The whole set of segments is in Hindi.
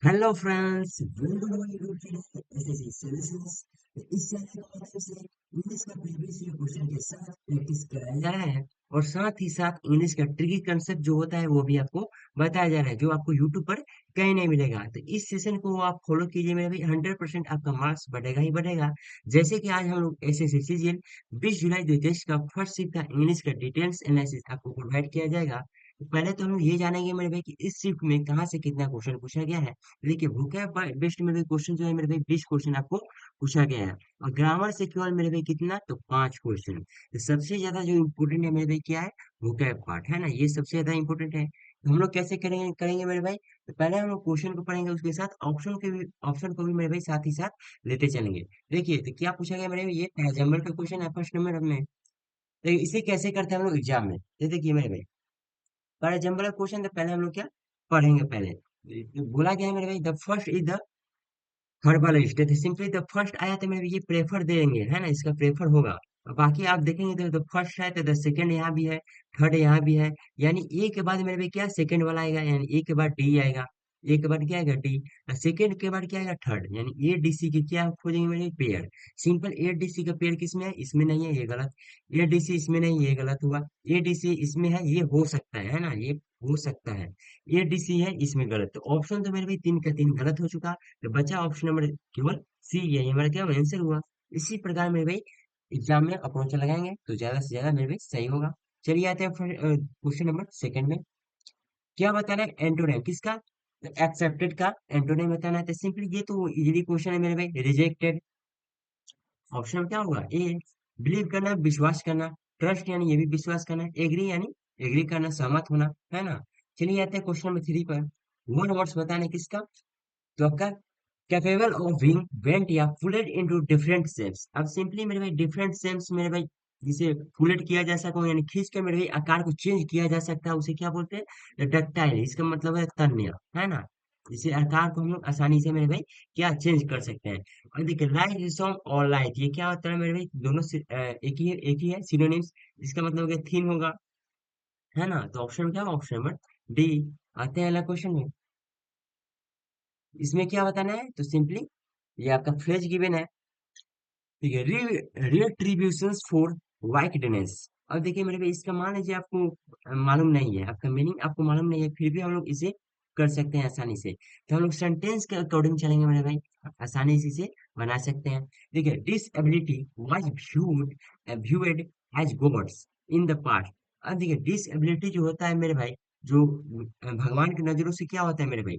Hello friends, welcome to YouTube channel SSC solutions. इस चैनल के माध्यम से इंग्लिश का प्रीवियस ईयर क्वेश्चन के साथ प्रैक्टिस कराया जा रहा है और साथ ही साथ इंग्लिश का ट्रिकी कंसेप्ट जो होता है वो भी आपको बताया जा रहा है, जो आपको यूट्यूब पर कहीं नहीं मिलेगा। तो इस सेशन को आप फॉलो कीजिए, मेरा भी 100% आपका मार्क्स बढ़ेगा ही बढ़ेगा। जैसे कि आज हम लोग एसएससी सीजीएल 20 जुलाई 2023 का फर्स्ट शिफ्ट का इंग्लिश का डिटेल्स एनालिसिस आपको प्रोवाइड किया जाएगा। तो पहले तो हम लोग ये जानेंगे मेरे भाई कि इस शिफ्ट में कहाँ से कितना क्वेश्चन पूछा गया है। देखिए, vocab बेस्ड मेरे क्वेश्चन जो है मेरे भाई 20 क्वेश्चन आपको पूछा गया है और ग्रामर से केवल मेरे भाई कितना तो 5 क्वेश्चन। तो सबसे ज्यादा जो इम्पोर्टेंट है मेरे भाई क्या है, vocab पार्ट है ना, ये सबसे ज्यादा इम्पोर्टेंट है। तो हम लोग कैसे करेंगे करेंगे मेरे भाई, तो पहले हम लोग क्वेश्चन को पढ़ेंगे, उसके साथ ऑप्शन को भी मेरे भाई साथ ही साथ लेते चलेंगे। देखिए, तो क्या पूछा गया मेरे भाई, ये एग्जाम्पल का क्वेश्चन है फर्स्ट नंबर में। तो इसे कैसे करते हैं हम लोग एग्जाम में, ये देखिए मेरे भाई, पर एग्जाम्पल का क्वेश्चन तो पहले हम लोग क्या पढ़ेंगे पहले। बोला गया है मेरे भाई, the first is the herbalist, तो सिंपली द फर्स्ट आया तो मेरे ये प्रेफर देंगे, है ना, इसका प्रेफर होगा। और बाकी आप देखेंगे तो द फर्स्ट है तो द सेकंड यहाँ भी है, थर्ड यहाँ भी है। यानी ए के बाद मेरे पे क्या सेकंड वाला आएगा, यानी ए के बाद डी आएगा। ए के बाद क्या आएगा डी, सेकंड के बाद क्या आएगा थर्ड, यानी ए डी सी की क्या खोजेंगे मेरे pair. Simple A D C का पेयर किसमें है, इसमें नहीं है, ये गलत। ए डी सी इसमें नहीं, ये गलत हुआ। ए डी सी इसमें है, ये हो सकता है ना, ये हो सकता है। ए डी सी है, इसमें गलत। तो ऑप्शन तो मेरे भाई तीन का तीन गलत हो चुका। तो बचा ऑप्शन नंबर केवल सी, यही हमारा क्या आंसर हुआ। इसी प्रकार मेरे भाई एग्जाम में अप्रोच लगाएंगे तो ज्यादा से ज्यादा मेरे भाई सही होगा। चलिए आते हैं फिर क्वेश्चन नंबर सेकंड में। क्या बताना है एंटोनिम किसका, एक्सेप्टेड का एंटोनिम बताना है। तो सिंपली ये तो इजीली क्वेश्चन है मेरे भाई, रिजेक्टेड। ऑप्शन क्या होगा ए। बिलीव करना विश्वास करना, ट्रस्ट यानी ये भी विश्वास करना, एग्री यानी एग्री करना सहमत होना, है ना। चलिए आते हैं क्वेश्चन नंबर थ्री पर। वन वर्ड्स बताना है किसका, तो आपका कैपेबल ऑफ बीइंग बेंट या फुलेड इनटू डिफरेंट शेप्स। अब सिंपली मेरे भाई डिफरेंट शेप्स मेरे भाई, जिसे फुलेट किया जा सके यानी खींच के मेरे भाई आकार को चेंज किया जा सकता है, उसे क्या बोलते हैं, डक्टाइल। इसका मतलब है तन्य, है ना। इसे आकार को हम लोग आसानी से मेरे भाई क्या चेंज कर सकते हैं। और देखिए लाइट सॉन्ग और लाइट, ये क्या होता है मेरे भाई, दोनों एक ही है सिनोनिम्स। इसका मतलब हो गया थीन होगा, है ना। तो ऑप्शन क्या है, ऑप्शन नंबर डी। आते हैं अगला क्वेश्चन में। इसमें क्या बताना है, तो सिंपली ये आपका फ्रेज गिवन है, ठीक है, रिट्रीब्यूशंस फॉर वाइकडनेस। अब देखिए मेरे भाई, इसका मान लीजिए आपको मालूम नहीं है, आपका मीनिंग आपको मालूम नहीं है, फिर भी हम लोग इसे कर सकते हैं आसानी से। तो हम लोग सेंटेंस के अकॉर्डिंग चलेंगे मेरे भाई, आसानी से इसे बना सकते हैं। देखिए disability was viewed as gods in the past. अब देखिए डिसएबिलिटी जो होता है मेरे भाई, जो भगवान की नजरों से क्या होता है मेरे भाई,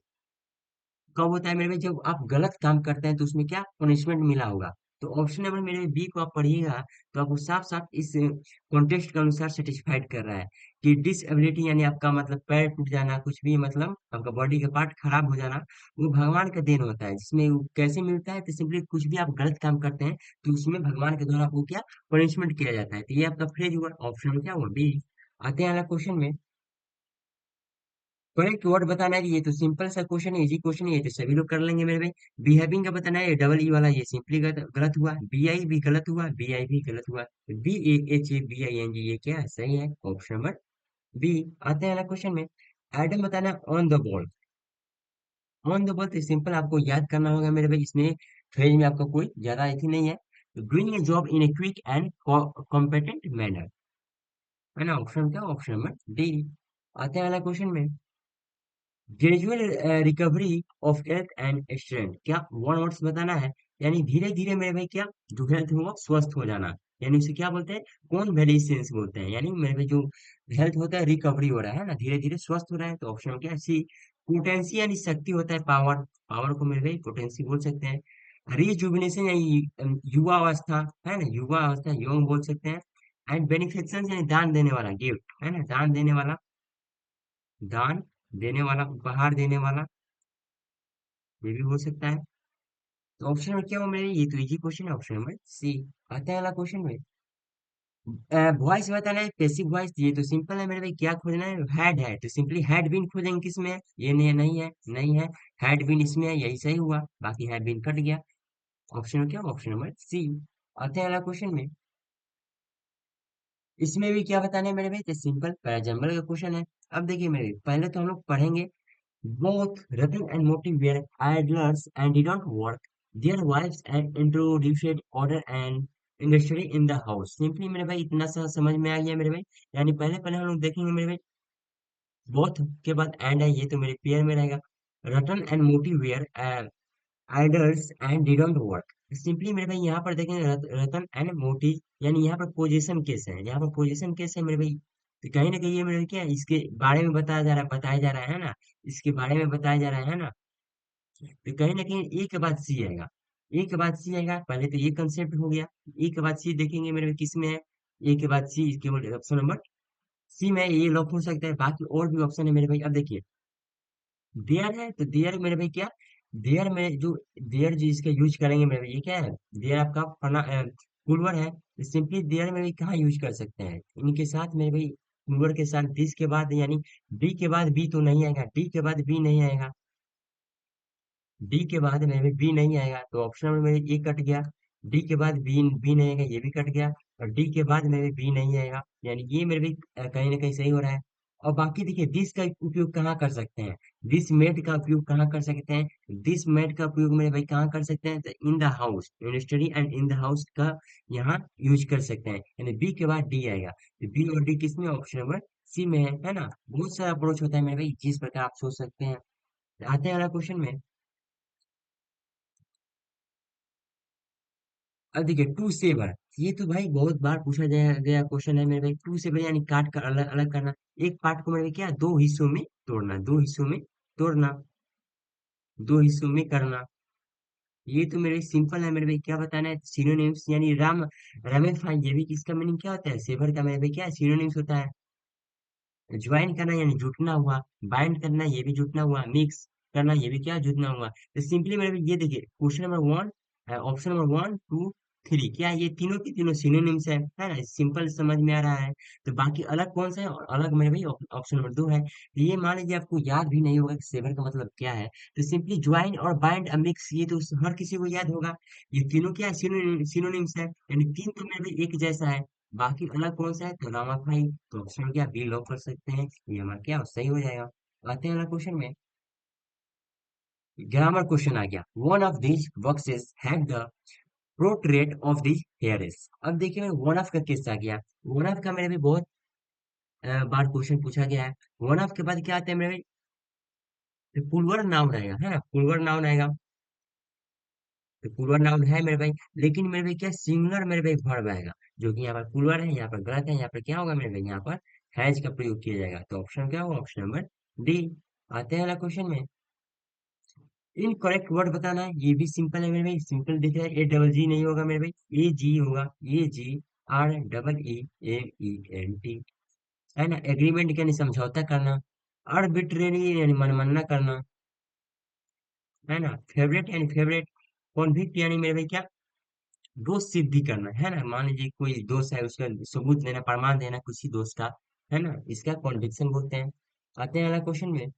कब होता है मेरे भाई, जब आप गलत काम करते हैं तो उसमें क्या पनिशमेंट मिला होगा। तो ऑप्शन नंबर मेरे बी को आप पढ़िएगा तो आपको साफ साफ इस कॉन्टेक्स्ट के अनुसार सेटिस्फाइड कर रहा है कि डिसएबिलिटी यानी आपका मतलब पैर टूट जाना, कुछ भी मतलब आपका बॉडी का पार्ट खराब हो जाना, वो भगवान का देन होता है। जिसमें वो कैसे मिलता है, तो सिंपली कुछ भी आप गलत काम करते हैं तो उसमें भगवान के द्वारा आपको क्या पनिशमेंट किया जाता है। तो ये आपका फ्रेज हुआ, ऑप्शन क्या हुआ बी। आते हैं अगला क्वेश्चन में। करेक्ट वर्ड बताना है, ये तो सिंपल सा क्वेश्चन है, इजी क्वेश्चन है, ये तो सभी लोग कर लेंगे मेरे भाई। बिहेविंग का बताना है, डबल ई वाला ये सिंपली गलत गलत हुआ, बी आई भी गलत हुआ, बी आई भी गलत हुआ। B A H A B I N G, ये क्या है, सही है, ऑप्शन नंबर बी। आते हैं अगला क्वेश्चन में। एडम बताना है on the ball. On the ball तो सिंपल आपको याद करना होगा मेरे भाई, इसमें फ्रेज में आपका कोई ज्यादा आई नहीं है। Doing a job in a quick and competent manner, है ना। ऑप्शन क्या, ऑप्शन नंबर डी। आते हैं अगला क्वेश्चन में। Gradual recovery of health and strength, क्या वन वर्ड्स बताना है, यानी धीरे धीरे मेरे भाई क्या जो हेल्थ हो स्वस्थ हो जाना, यानी उसे क्या बोलते हैं, कौन वेलिसेंस बोलते हैं। यानी मेरे भाई जो हेल्थ होता है रिकवरी हो रहा है ना, धीरे धीरे स्वस्थ हो रहा है। तो ऑप्शन क्या है सी। पोटेंसी यानी शक्ति होता है, पावर, पावर को मेरे भाई पोटेंसी बोल सकते हैं। रिजुविनेशन यानी युवा अवस्था, है ना, युवा अवस्था यंग बोल सकते हैं। एंड बेनिफिसेंस यानी दान देने वाला, गिफ्ट, है ना, दान देने वाला, दान देने वाला, उपहार देने वाला, ये भी हो सकता है। तो ऑप्शन में क्या हो मेरे, ये तो इजी क्वेश्चन है, ऑप्शन नंबर सी। आता है अगला क्वेश्चन में। वॉइस बताना है, पैसिव वॉइस, ये तो सिंपल है मेरे भाई, क्या खोजना है, हेड है, तो सिंपली हैड बीन खोजेंगे, किसमें है, ये नहीं, नहीं है, नहीं है। हैड बीन इसमें है, यही सही हुआ, बाकी हैड बीन कट गया। ऑप्शन में क्या, ऑप्शन नंबर सी। आते हैं अगला क्वेश्चन में। इसमें भी क्या बताना है मेरे भाई, तो सिंपल पैराजम्बल का क्वेश्चन है। अब देखिए मेरे पहले तो हम लोग पढ़ेंगे Both Ratan and Moti were idlers and did not work. Their wives had introduced order and industry in the house. Simply मेरे भाई इतना सा समझ में आ गया मेरे भाई। यानी पहले पहले हम लोग देखेंगे मेरे भाई बोथ के बाद एंड है, ये तो मेरे पेयर में रहेगा। Ratan and Moti were idols and didn't work. Simply मेरे भाई यहाँ पर देखेंगे रतन एंड मोती, यानी यहाँ पर पोजीशन केस है, यहाँ पर पोजीशन केस है मेरे भाई। तो कहीं ना कहीं ये मेरे भाई क्या है, इसके बारे में बताया जा रहा है ना, इसके बारे में बताया जा रहा है ना। तो कहीं ना कहीं ए के बाद सी आएगा, ए के बाद सी आएगा, पहले तो ये कंसेप्ट हो गया। ए के बाद सी देखेंगे मेरे भाई किस में है, ए के बाद सी केवल ऑप्शन नंबर सी में ये लॉक हो सकता है, बाकी और भी ऑप्शन है मेरे भाई। अब देखिए देयर है, तो देयर मेरे भाई क्या, देयर में जो देयर जो इसका यूज करेंगे मेरे भाई, ये क्या है, देयर आपका पुलवर है। सिंपली देयर में भी कहाँ यूज कर सकते हैं, इनके साथ मेरे भाई पुलवर के साथ दिस के बाद, यानी डी के बाद बी तो नहीं आएगा, डी के बाद बी नहीं आएगा, डी के बाद में भी बी नहीं आएगा, तो ऑप्शन में मेरे ए कट गया। डी के बाद बी बी नहीं आएगा, ये भी कट गया। और डी के बाद में भी बी नहीं आएगा, यानी ये मेरे भी कहीं ना कहीं सही हो रहा है। और बाकी देखिए दिस का उपयोग कहाँ कर सकते हैं, दिस मेड का उपयोग कहाँ कर सकते हैं, दिस मेड का उपयोग मेरे भाई कहाँ कर सकते हैं, तो in the house, in study and in the house का यहाँ यूज कर सकते हैं, यानी बी के बाद डी आएगा। तो बी और डी किसमें, ऑप्शन नंबर सी में है ना। बहुत सारा अप्रोच होता है मेरे भाई, जिस प्रकार आप सोच सकते हैं। आते हैं अगला क्वेश्चन में। अब देखिए टू सेवर, ये तो भाई बहुत बार पूछा गया गया क्वेश्चन है मेरे भाई। टू सेवर यानी काट कर अलग अलग करना, एक पार्ट को मेरे भाई क्या दो हिस्सों में तोड़ना, दो हिस्सों में तोड़ना, दो हिस्सों में करना। ये तो मेरे सिंपल है मेरे भाई, क्या बताना है, सिनोनिम्स यानी राम रमेफाई, ये भी किसका मीनिंग क्या होता है, सेवर का मेरे भाई क्या सिनोनिम्स होता है। ज्वाइन करना यानी जुटना हुआ, बाइंड करना ये भी जुटना हुआ, मिक्स करना ये भी क्या जुटना हुआ। तो सिंपली मेरे भी ये देखिए question number one, option number one two three, क्या ये तीनों की तीनों सिनोनिम्स है ना, सिंपल समझ में आ रहा है। तो बाकी अलग कौन सा है, और अलग मेरे भाई ऑप्शन नंबर दो है। तो ये मान लीजिए आपको याद भी नहीं होगा कि सेवर का मतलब क्या है, तो सिंपली ज्वाइन और बाइंड मिक्स, ये तो हर किसी को याद होगा। ये तीनों क्या सिनोनिम्स है, यानी तीन तो मेरे भाई एक जैसा है। बाकी अलग कौन सा है, तो रामाभाई, तो ऑप्शन क्या बी लॉक कर सकते हैं, ये हमारा क्या सही हो जाएगा। आते हैं अगला क्वेश्चन में। ग्रामर क्वेश्चन आ गया, one of these boxes had the protrude of the hairs. अब देखिए वन ऑफ का केस आ गया, वन ऑफ का मेरे भी बहुत बार क्वेश्चन पूछा गया है। वन ऑफ के बाद क्या आता है मेरे भाई, तो पुलवर नाउन आएगा, है ना, पुलवर नाउन आएगा। तो पुलवर नाउन है मेरे भाई, लेकिन मेरे भाई क्या सिंगुलर मेरे भाई वर्ब आएगा, जो कि यहाँ पर पुलवर है, यहाँ पर गलत है, यहाँ पर क्या होगा मेरे भाई, यहाँ पर हैज का प्रयोग किया जाएगा। तो ऑप्शन क्या होगा, ऑप्शन नंबर डी। आते हैं अगला क्वेश्चन में। इनकरेक्ट वर्ड बताना है, ये भी सिंपल है मेरे भाई, सिंपल दिख रहा है, ए डबल जी नहीं होगा मेरे भाई, ए जी होगा, A G R double E A E N T, है ना। एग्रीमेंट यानी समझौता करना, आर्बिट्रेरी यानी मनमाना करना, है ना। फेवरेट यानी फेवरेट, कॉन्विक्ट यानी मेरे भाई क्या दोष सिद्धि करना, है ना। मान लीजिए कोई दोष है, उसका सबूत देना, प्रमाण देना किसी दोष का, है ना, इसका कॉन्विक्शन बोलते हैं। आते हैं अगला क्वेश्चन में।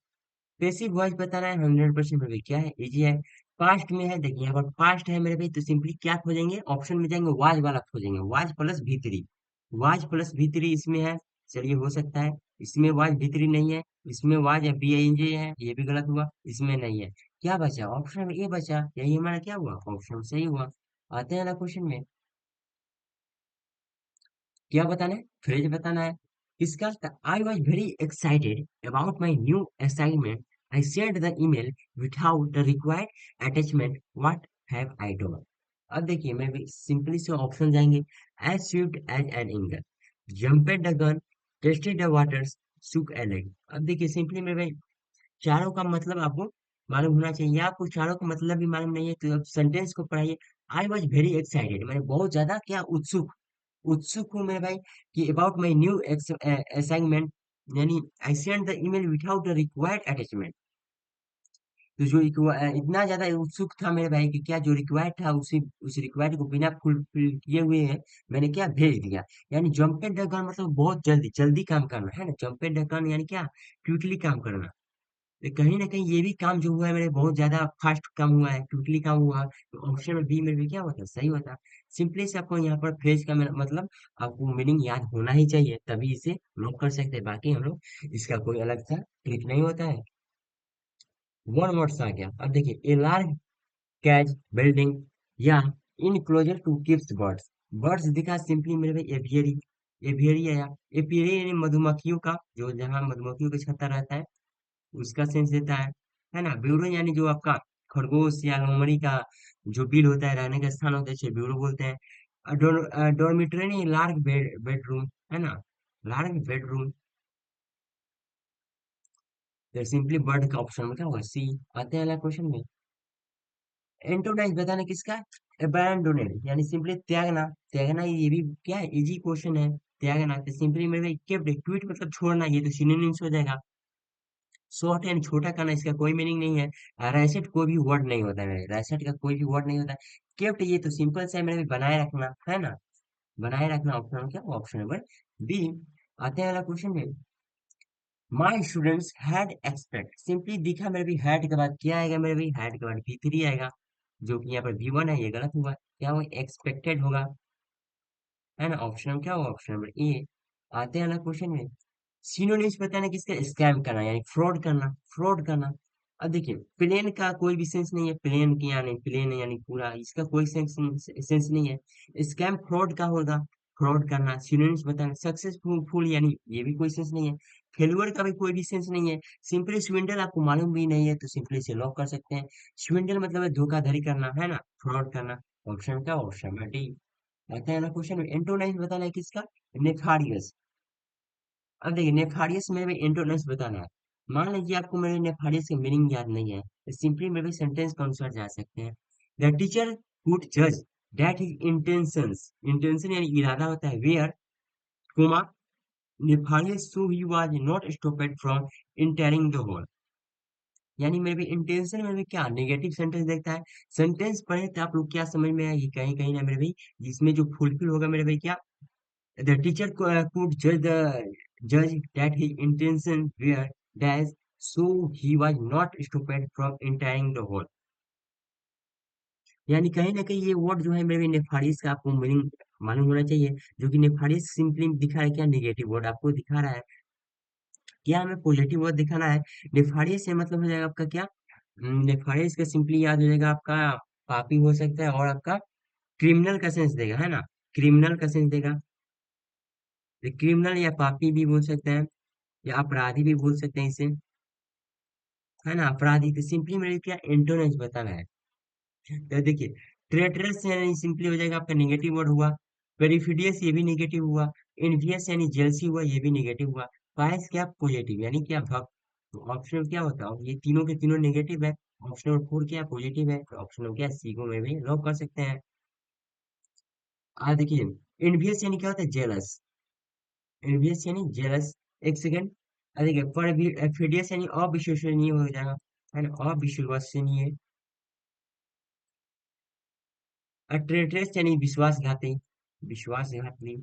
पैसिव वॉइस बताना है, 100% मेरे भाई क्या है, इजी है। पास्ट में है, देखिए यहाँ पर पास्ट है मेरे भाई, तो सिंपली क्या खोजेंगे, ऑप्शन में जाएंगे, वाज वाला खोजेंगे, वाज प्लस भीतरी, वाज प्लस भीतरी इसमें है। चलिए हो सकता है, इसमें वाज भीतरी नहीं है, इसमें वाज या बी आई एन जे है, ये भी गलत हुआ, इसमें नहीं है। क्या बचा, ऑप्शन में ए बचा, यही हमारा क्या हुआ, ऑप्शन सही हुआ। आते हैं ना क्वेश्चन में। क्या बताना है, फ्रेज बताना है। इसका I was very excited about my new assignment, I send the email without the required attachment, what have I done. अब देखिए मैं भी सिंपली से ऑप्शन जाएंगे, as swift as an angle, jumped the gun, tested the waters, suck a leg. अब देखिए सिंपली में भाई चारों का मतलब आपको मालूम होना चाहिए, आपको चारों का मतलब भी मालूम नहीं है, तो अब सेंटेंस को पढ़ाइए। आई वॉज वेरी एक्साइटेड, मैंने बहुत ज्यादा क्या उत्सुक, उत्सुक हूँ मेरे भाई, कि अबाउट माई न्यू असाइनमेंट, यानी आई send the email without the required attachment. तो जो इतना ज्यादा उत्सुक था मेरे भाई कि क्या जो रिक्वायर्ड था उसी उस रिक्वायर्ड को बिना फुलफिल किए हुए है, मैंने क्या भेज दिया। यानी जंपेड द गन मतलब बहुत जल्दी जल्दी काम करना, है ना, जंपेड द गन यानी क्या क्विकली काम करना। तो कहीं ना कहीं ये भी काम जो हुआ है मेरे बहुत ज्यादा फास्ट काम हुआ है, क्विकली काम हुआ, तो ऑप्शन में बी में भी क्या होता सही होता। सिंपली से आपको यहाँ पर फ्रेज का मतलब आपको मीनिंग याद होना ही चाहिए, तभी इसे लॉक कर सकते हैं, बाकी हम लोग इसका कोई अलग सा ट्रिक नहीं होता है। वन वर्ड्स आ गया। अब देखिए, ए लार्ज कैज बिल्डिंग या enclosure to keeps birds. Birds दिखा सिंपली मेरे भाई एवियरी। एवियरी आया। एपियरी यानी मधुमक्खियों का, जो जहाँ मधुमक्खियों का छत्ता रहता है उसका सेंस देता है ना। ब्यूरो यानी जो आपका खरगोश या लोमड़ी का जो बिल होता है, रहने का स्थान होता है, इसे ब्यूरो बोलते हैं। डॉर्मिटरी यानी लार्ज बेडरूम, है ना, लार्ज बेडरूम। तो सिंपली बर्ड का ऑप्शन में क्या होगा, सी। आते हैं अगला क्वेश्चन में। एंटोनाइज बताना किसका, अबैंडोनेड यानी सिंपली त्यागना। त्यागना ये भी क्या है, इजी क्वेश्चन है। त्यागना तो सिंपली मेरे केप्ट, ट्वीट मतलब छोड़ना, ये तो सिनोनिम्स हो जाएगा। शॉर्ट एंड छोटा करना, इसका कोई मीनिंग नहीं है। रैसेट कोई भी वर्ड नहीं होता है मेरे, रैसेट का कोई भी वर्ड नहीं होता है। केप्ट ये तो सिंपल से है मेरे, बनाए रखना, है ना। बनाए रखना ऑप्शन क्या, ऑप्शन नंबर बी। आते हैं अगला क्वेश्चन में। My students had expect, simply दिखा मेरे भी, हैड के बाद क्या आएगा मेरे भी, हैड के बाद बी थ्री आएगा, जो कि यहाँ पर बी वन है, ये गलत हुआ। क्या वो एक्सपेक्टेड होगा, है ना। ऑप्शन क्या होगा, ऑप्शन नंबर ए। आते हैं अगला क्वेश्चन में। सिनोनिम्स बताना किसका, स्कैम करना यानी फ्रॉड करना, फ्रॉड करना। अब देखिए, प्लेन का कोई भी सेंस नहीं है, प्लेन की यानी प्लेन यानी पूरा, इसका कोई सेंस सेंस नहीं है। स्कैम फ्रॉड का होगा, फ्रॉड करना। सिनोनिम्स बताना, सक्सेसफुल फुल यानी ये भी कोई सेंस नहीं है। फेल्यूर का भी कोई भी सेंस नहीं है। सिंपली स्विंडल आपको मालूम भी नहीं है तो सिंपली से लॉक कर सकते हैं। स्विंडल मतलब है धोखाधड़ी करना, है ना, फ्रॉड करना। ऑप्शन क्या, ऑप्शन में डी। आता है ना क्वेश्चन में, एंटोनाइज बताना है किसका, नेफारियस। अब देखिए, नेफारियस में भी एंटोनाइज बताना है। मान लीजिए आपको मेरे नेफारियस का मीनिंग याद नहीं है, तो सिंपली मेरे सेंटेंस के अनुसार जा सकते हैं। द टीचर कुड जज दैट हिज इंटेंशंस, इंटेंशन यानी इरादा होता है, were comma nefarious, so he was not stopped from entering the hall. यानी मेरे भी इंटेंशन में भी क्या नेगेटिव सेंटेंस देखता है। सेंटेंस पढ़े तो आप लोग क्या समझ में आएगी, कहीं कहीं ना मेरे भाई, जिसमें जो फुलफिल होगा मेरे भाई क्या, the teacher could judge that his intentions were dash, so he was not stopped from entering the hall। यानी कहीं ना कहीं ये वर्ड जो है मेरे नेफारियस का आपको मीनिंग मालूम होना चाहिए। जो कि नेफारियस सिंपली दिखा रहा है क्या, नेगेटिव वर्ड आपको दिखा रहा है, क्या हमें पॉजिटिव वर्ड दिखाना है। नेफारियस से मतलब हो जाएगा आपका क्या, नेफारियस का सिंपली याद हो जाएगा आपका, पापी हो सकता है, और आपका क्रिमिनल का सेंस देगा, है ना, क्रिमिनल का सेंस देगा। क्रिमिनल या पापी भी बोल सकते हैं, या अपराधी भी बोल सकते हैं इसे, है ना, अपराधी। तो सिंपली मेरे क्या एंटोनिम्स बताना है। तो देखिए, ट्रेटरस यानी सिंपली हो जाएगा आपका नेगेटिव वर्ड हुआ। पेरिफिडियस ये भी नेगेटिव हुआ। इनवियस यानी जेलसी हुआ, ये भी नेगेटिव हुआ। पायस क्या, पॉजिटिव यानी क्या, भक्त। तो ऑप्शन क्या होता है, ये तीनों के तीनों नेगेटिव है। ऑप्शन नंबर फोर क्या, पॉजिटिव है, तो ऑप्शन नंबर क्या, सी को में भी लॉक कर सकते हैं। आ देखिए, इनवियस यानी क्या होता है, जेलस। एनवीएस यानी जेलस। एक सेकंड। देखिए, पर फिडियस यानी अविश्वसनीय हो जाएगा, है ना, अविश्वसनीय। ट्रेटरस यानी विश्वासघाती, विश्वासघाती।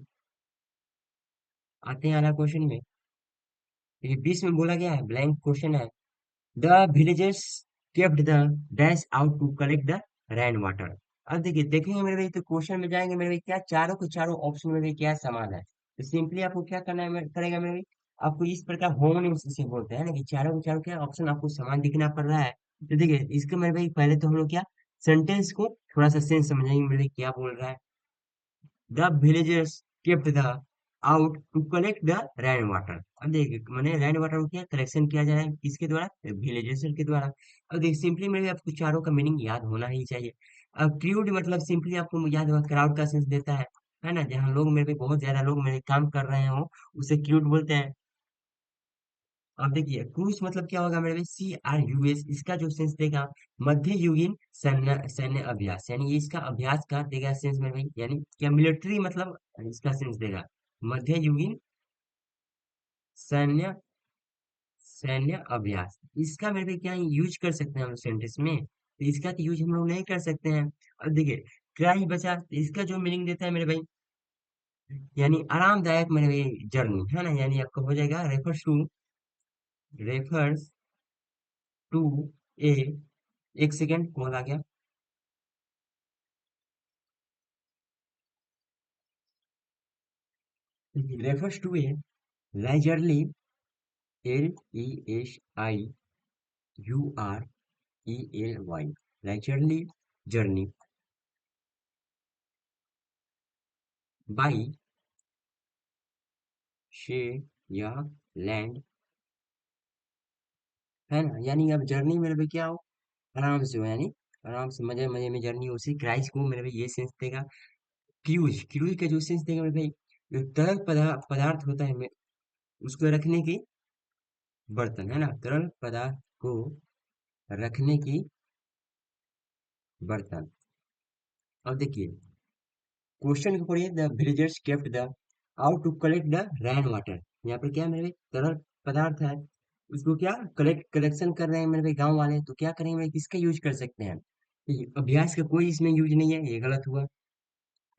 आते हैं अगला क्वेश्चन में। ये 20 में बोला गया है, ब्लैंक क्वेश्चन है। The villagers kept the dash out to collect the rain water. अब देखिए, देखेंगे मेरे भाई तो क्वेश्चन में जाएंगे मेरे भाई, क्या चारों के चारों ऑप्शन में भी क्या समान है। तो सिंपली आपको क्या करना है, करेगा मेरे भाई, आपको इस प्रकार होमोनिम्स से बोलते हैं ना, कि चारों के चारों क्या ऑप्शन आपको समान दिखना पड़ रहा है। तो देखिए, इसका मेरे भाई पहले तो हम लोग क्या, सेंटेंस को थोड़ा सा सेंस समझेंगे मेरे भाई क्या बोल रहा है। The villagers kept the out to collect the rain water. अब देखिए, मैंने रेन वाटर को क्या कलेक्शन किया जा रहा है, किसके द्वारा, विलेजर्स के द्वारा। अब देखिए, सिंपली मेरे आपको चारों का मीनिंग याद होना ही चाहिए। अब क्रूड मतलब सिंपली आपको याद होगा, क्राउड का सेंस देता है ना, जहाँ लोग मेरे पे बहुत ज्यादा लोग मेरे काम कर रहे हो, उसे क्रूड बोलते हैं। अब देखिए, क्रूज मतलब क्या होगा मेरे CRUS, इसका जो सेंस देगा, मध्ययुगीन सैन्य सैन्य अभ्यास, यानी ये इसका अभ्यास का देगा सेंस मेरे भाई, यानी क्या मिलिट्री मतलब इसका सेंस देगा, मध्ययुगीन सैन्य सैन्य अभ्यास। इसका मेरे भाई क्या यूज कर सकते हैं हम सेंटेंस में, तो इसका तो यूज हम लोग नहीं कर सकते हैं। अब देखिए, क्या ही बचा, तो इसका जो मीनिंग देता है मेरे भाई, यानी आरामदायक मेरे भाई जर्नी, है ना, यानी आपका हो जाएगा रेफर्स टू ए, एक सेकेंड कॉल आ गया। refers to a leisurely, LESIUR ELY, leisurely journey by ship या लैंड, है ना। यानी अब जर्नी मेरे पे क्या हो, आराम से हो, यानी आराम से मजे मजे में जर्नी हो। उसी क्राइस्ट को मेरे भाई ये सेंस देगा। क्रूज, क्रूज का जो सेंस देगा मेरे भाई, जो तरल पदार्थ होता है उसको रखने की बर्तन, है ना, तरल पदार्थ को रखने की बर्तन। अब देखिए क्वेश्चन को पढ़िए, the villagers kept the out to collect the rain water. यहाँ पर क्या है मेरे भाई, तरल पदार्थ है, उसको क्या कलेक्शन कर रहे हैं मेरे भाई गांव वाले, तो क्या करेंगे भाई, किसका यूज कर सकते हैं। तो ये अभ्यास का कोई इसमें यूज नहीं है, ये गलत हुआ।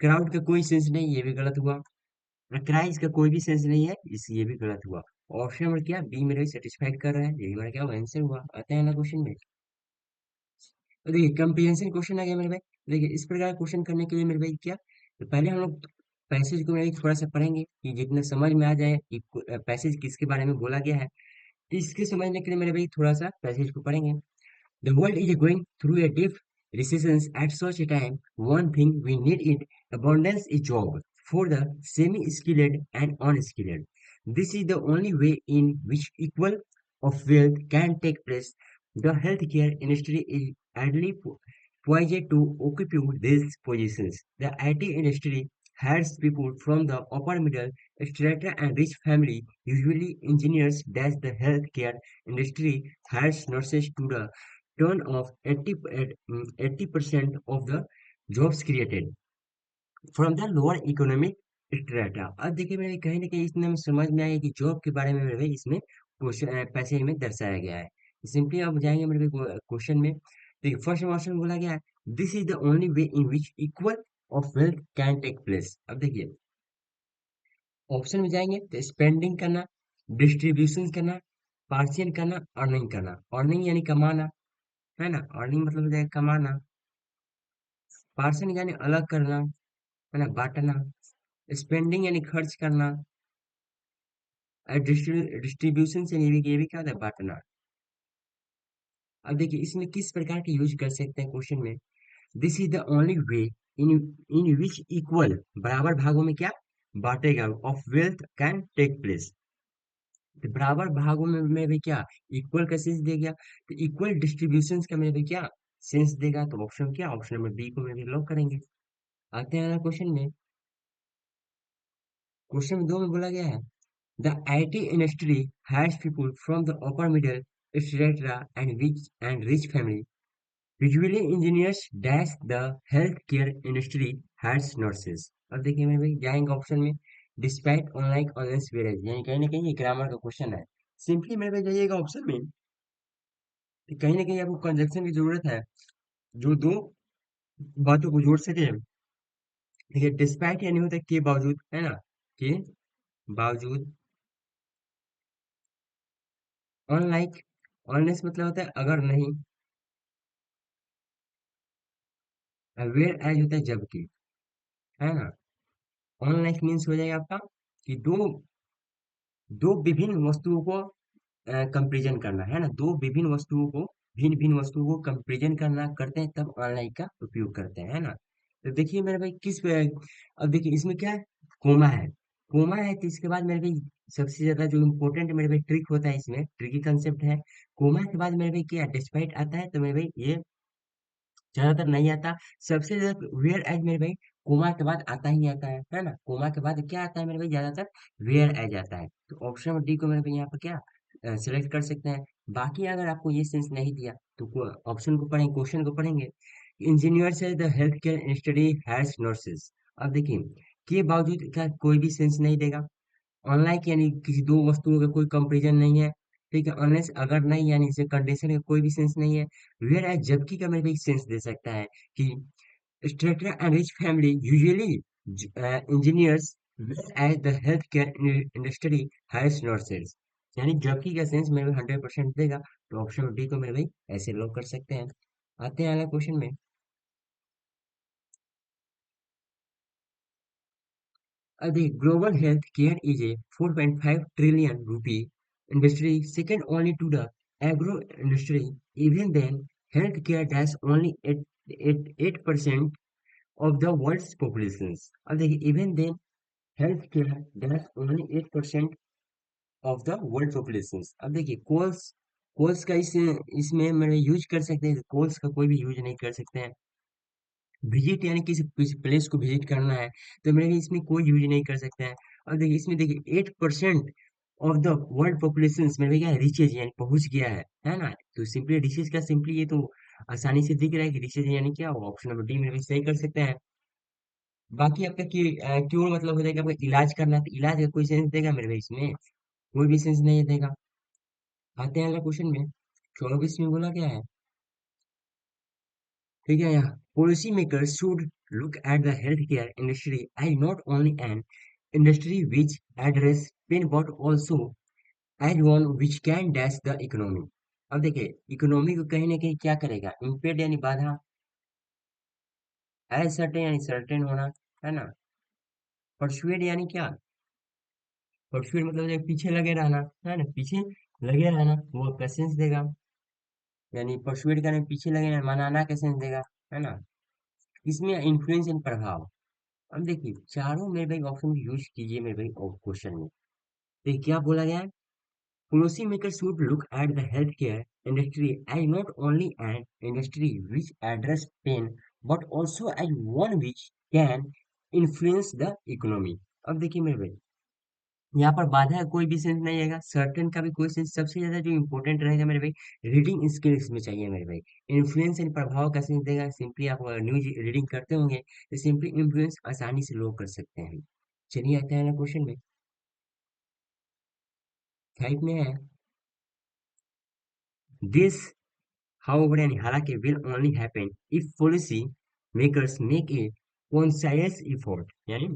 क्राउड का कोई सेंस नहीं, ये भी गलत हुआ। क्राइस का कोई भी सेंस नहीं है, इस ये भी गलत हुआ। ऑप्शन नंबर क्या, बी मेरे सेटिस्फाइड कर रहा है, यही हमारा क्या आंसर हुआ। आते हैं ना क्वेश्चन में। तो देखिए कंप्रिहेंशन क्वेश्चन आ गया मेरे भाई। देखिए इस प्रकार क्वेश्चन करने के लिए मेरे भाई क्या, तो पहले हम लोग पैसेज को मेरे भाई थोड़ा सा पढ़ेंगे कि जितना समझ में आ जाए कि पैसेज किसके बारे में बोला गया है। तो इसके समझने के लिए मेरे भाई थोड़ा सा पैसेज को पढ़ेंगे। The world is going through a deep recession. At such a time, one thing we need in abundance is job for the semi-skilled and unskilled. This is the only way in which equal of wealth can take place. The healthcare industry is ideally poised to occupy these positions. The IT industry hires people from the upper middle strata and rich family, usually engineers. Dash the healthcare industry hires nurses to the turn of 80% of the jobs created from the lower economic strata। अब देखिए मेरे कहीं ना कहीं इसमें हमें समझ में आया कि जॉब के बारे में मेरे भाई इसमें क्वेश्चन पैसेज में दर्शाया गया है। सिंपली अब जाएंगे मेरे क्वेश्चन में। देखिए फर्स्ट क्वेश्चन बोला गया है, this is the only way in which equal of wealth can take place. अब देखिए ऑप्शन में जाएंगे तो स्पेंडिंग करना, डिस्ट्रीब्यूशन करना, पार्शियल करना, अर्निंग करना। अर्निंग यानी कमाना, है ना, अर्निंग मतलब हो जाएगा कमाना। पार्सन यानी अलग करना, है ना, बांटना। स्पेंडिंग यानी खर्च करना। और डिस्ट्रीब्यूशन से ये भी क्या होता है, बांटना। अब देखिए इसमें किस प्रकार के यूज कर सकते हैं क्वेश्चन में, this is the only way in in which equal, बराबर भागों में क्या बांटेगा, of wealth can take place. तो बराबर भागों में भी क्या इक्वल का सेंस दे गया, तो इक्वल डिस्ट्रीब्यूशन का में भी क्या सेंस देगा। तो ऑप्शन क्या, ऑप्शन नंबर बी को में भी लॉक करेंगे। आते हैं क्वेश्चन में। क्वेश्चन दो में बोला गया है, the IT industry hires people from the upper middle strata and rich family. Usually engineers dash the healthcare industry hires nurses. अब देखिए मेरे भाई जाएंगे ऑप्शन में, डिस्पैट ऑनलाइन ऑनलाइन वेरेज, यानी कहीं ना कहीं ये ग्रामर का क्वेश्चन है। सिंपली मेरे भाई जाइएगा ऑप्शन में, कि कहीं ना कहीं आपको कंजक्शन की जरूरत है जो दो बातों को जोड़ सके। देखिए डिस्पैट यानी होता है के बावजूद, है ना, के बावजूद। अनलाइक, अनलेस मतलब होता है अगर नहीं। वेयर एज होता है जबकि, है ना। अनलाइक मीन्स हो जाएगा आपका कि दो दो विभिन्न वस्तुओं को कंपेरिजन करना, है ना, दो विभिन्न वस्तुओं को, भिन्न भिन्न वस्तुओं को कंपेरिजन करना करते हैं तब अनलाइक का उपयोग करते हैं, है ना। तो देखिए मेरे भाई अब देखिए इसमें क्या है, कोमा है। कोमा है तो इसके बाद मेरे भाई सबसे ज्यादा जो इम्पोर्टेंट मेरे भाई ट्रिक होता है, इसमें ट्रिकी कंसेप्ट है। कोमा के बाद मेरे भाई क्या डिस्पाइट आता है, तो मेरे भाई ये ज्यादातर नहीं आता। सबसे ज्यादा वेयर एज मेरे भाई कोमा के बाद आता ही आता है ना। कोमा के बाद क्या आता है मेरे भाई, ज्यादातर वेयर एज आता है। तो ऑप्शन नंबर डी को मेरे भाई यहाँ पर क्या सिलेक्ट कर सकते हैं। बाकी अगर आपको ये सेंस नहीं दिया तो ऑप्शन को पढ़ेंगे, क्वेश्चन को पढ़ेंगे। इंजीनियर से the health care study has nurses. अब देखिए के बावजूद क्या कोई भी सेंस नहीं देगा। अनलाइक यानी किसी दो वस्तुओं का कोई कंपैरिजन नहीं है, ठीक है। अनलेस अगर नहीं यानी इसे कंडीशन का कोई भी सेंस नहीं है। वेयर एज जबकि का मेरे को एक सेंस दे सकता है कि structure and rich family usually engineers as the health care industry hires nurses, यानी जबकि का सेंस मेरे को 100% देगा। तो ऑप्शन डी को मेरे भाई ऐसे लॉक कर सकते हैं। आते हैं अगला क्वेश्चन में। The global health care is a 4.5 trillion rupee industry, second only to the agro industry. Even then, health care dash only 8% of the world's populations. अब देखिए even then health care dash only 8% of the world populations. अब देखिए कोल्स का इसमें मैंने यूज कर सकते हैं, कोल्स का कोई भी यूज नहीं कर सकते हैं। विजिट यानी किसी प्लेस को विजिट करना है तो मेरे इसमें कोई यूज नहीं कर सकते हैं। अब देखिए इसमें देखिए 8% ऑफ द वर्ल्ड पॉपुलेशन मेरे क्या रिचेज यानी पहुंच गया है ना। तो सिंपली रिचेज का सिंपली ये तो आसानी से दिख रहा है कि रिचेज यानी क्या होगा, ऑप्शन नंबर डी मेरे भी सही कर सकते हैं। बाकी आपका क्यों मतलब हो जाएगा, आपका इलाज करना है तो इलाज का कोई सेंस देगा मेरे भाई इसमें, कोई भी सेंस नहीं देगा। आते हैं अगला क्वेश्चन में, 24 में बोला क्या है, ठीक है यहाँ, policy makers should look at the health care industry as not only an industry which address pain but also as one which can dash the economy. अब देखिए इकोनॉमी को कहीं ना कहीं क्या करेगा, इम्पेड यानी बाधा, एज सर्टेन यानी सर्टेन होना, है ना, परसुएड यानी क्या, परसुएड मतलब जो पीछे लगे रहना, है ना, पीछे लगे रहना वो आपका सेंस देगा, यानी परसुएड करने पीछे लगे रहना मनाना का सेंस देगा, है ना। इसमें इन्फ्लुएंस एंड प्रभाव, अब देखिए चारों मेरे भाई ऑप्शन यूज कीजिए मेरे भाई क्वेश्चन में। देखिए क्या बोला गया है, policy makers should look at the healthcare industry as not only an industry which address pain but also as one which can influence the economy। अब देखिए मेरे भाई यहाँ पर बाधा का कोई भी सेंस नहीं आएगा, सर्टेन का भी कोई सेंस, सबसे ज्यादा जो इंपॉर्टेंट रहेगा मेरे भाई रीडिंग स्किल्स में चाहिए मेरे भाई। इन्फ्लुएंस एंड प्रभाव का सेंस देगा, सिंपली आप न्यूज रीडिंग करते होंगे तो सिंपली इन्फ्लुएंस आसानी से लोग कर सकते हैं। चलिए आते हैं क्वेश्चन में, 5 में है, दिस however यानी हालांकि will only happen if policy makers make a conscious effort, यानी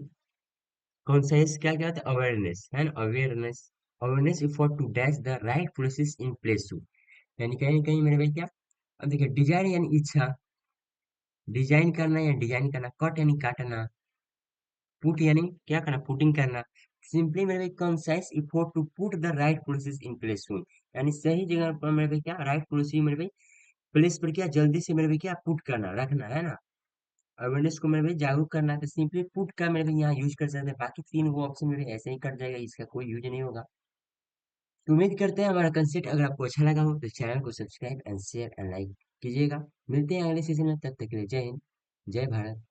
conscious क्या क्या होता है, अवेयरनेस है ना, awareness awareness effort to dash the right policies in place to, यानी कहीं कहीं मेरे भाई क्या, अब देखिए डिजाइन यानी इच्छा, डिजाइन करना या डिजाइन करना, कट यानी काटना, पुट यानी क्या करना, पुटिंग करना, सिंपली मेरे भाई concise effort to put the right policies in place soon, यानी सही जगह पर मेरे भाई क्या राइट पॉलिसी मेरे भाई प्लेस पर क्या जल्दी से मेरे भाई क्या पुट करना रखना, है ना। अवेयरनेस को मेरे भाई जागरूक करना है तो सिंपली पुट का मेरे भाई यहाँ यूज कर सकते हैं, बाकी तीन वो ऑप्शन मेरे ऐसे ही कट जाएगा, इसका कोई यूज नहीं होगा। तो उम्मीद करते हैं हमारा कंसेप्ट अगर आपको अच्छा लगा हो तो चैनल को subscribe and share and like कीजिएगा। मिलते हैं अगले सेशन में, तब तक के लिए जय हिंद, जय भारत।